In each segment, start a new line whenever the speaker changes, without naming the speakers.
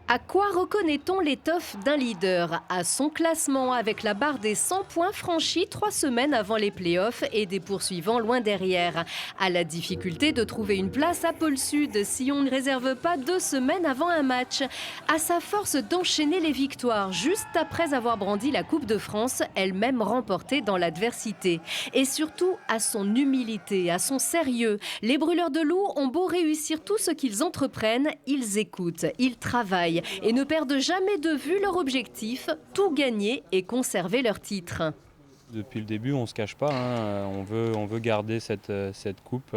À quoi reconnaît-on l'étoffe d'un leader? À son classement avec la barre des 100 points franchis 3 semaines avant les playoffs et des poursuivants loin derrière. À la difficulté de trouver une place à Pôle Sud si on ne réserve pas 2 semaines avant un match. À sa force d'enchaîner les victoires juste après avoir brandi la Coupe de France, elle-même remportée dans l'adversité. Et surtout à son humilité, à son sérieux. Les brûleurs de loups ont beau réussir tout ce qu'ils entreprennent, ils écoutent, ils travaillent et ne perdent jamais de vue leur objectif, tout gagner et conserver leur titre.
Depuis le début, on ne se cache pas, hein. On veut garder cette coupe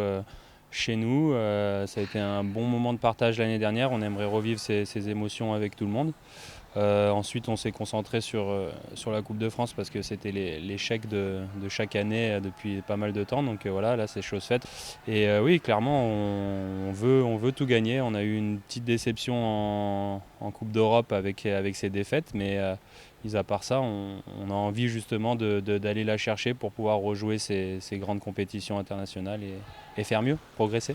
chez nous. Ça a été un bon moment de partage l'année dernière. On aimerait revivre ces émotions avec tout le monde. Ensuite, on s'est concentré sur la Coupe de France parce que c'était l'échec de chaque année depuis pas mal de temps. Donc voilà, là c'est chose faite. Et oui, clairement, on veut tout gagner. On a eu une petite déception en Coupe d'Europe avec ces défaites, mais mis à part ça, on a envie justement d'aller la chercher pour pouvoir rejouer ces grandes compétitions internationales et faire mieux, progresser.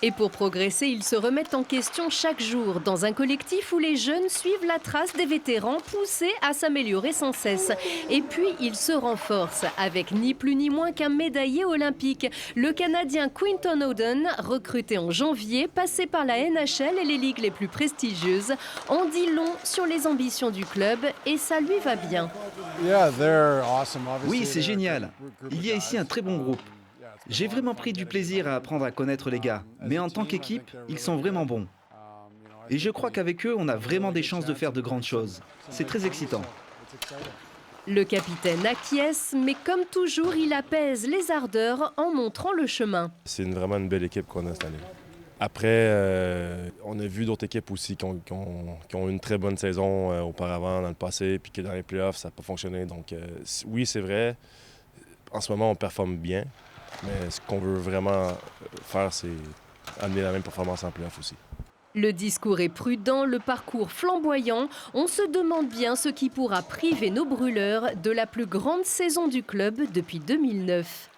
Et pour progresser, ils se remettent en question chaque jour, dans un collectif où les jeunes suivent la trace des vétérans poussés à s'améliorer sans cesse. Et puis, ils se renforcent avec ni plus ni moins qu'un médaillé olympique. Le Canadien Quinton Oden, recruté en janvier, passé par la NHL et les ligues les plus prestigieuses, en dit long sur les ambitions du club et ça lui va bien.
Oui, c'est génial. Il y a ici un très bon groupe. J'ai vraiment pris du plaisir à apprendre à connaître les gars, mais en tant qu'équipe, ils sont vraiment bons. Et je crois qu'avec eux, on a vraiment des chances de faire de grandes choses. C'est très excitant.
Le capitaine acquiesce, mais comme toujours, il apaise les ardeurs en montrant le chemin.
C'est vraiment une belle équipe qu'on a cette année. Après, on a vu d'autres équipes aussi qui ont eu une très bonne saison auparavant, dans le passé, puis que dans les playoffs, ça n'a pas fonctionné. Donc oui, c'est vrai, en ce moment, on performe bien. Mais ce qu'on veut vraiment faire, c'est amener la même performance en playoff aussi.
Le discours est prudent, le parcours flamboyant. On se demande bien ce qui pourra priver nos brûleurs de la plus grande saison du club depuis 2009.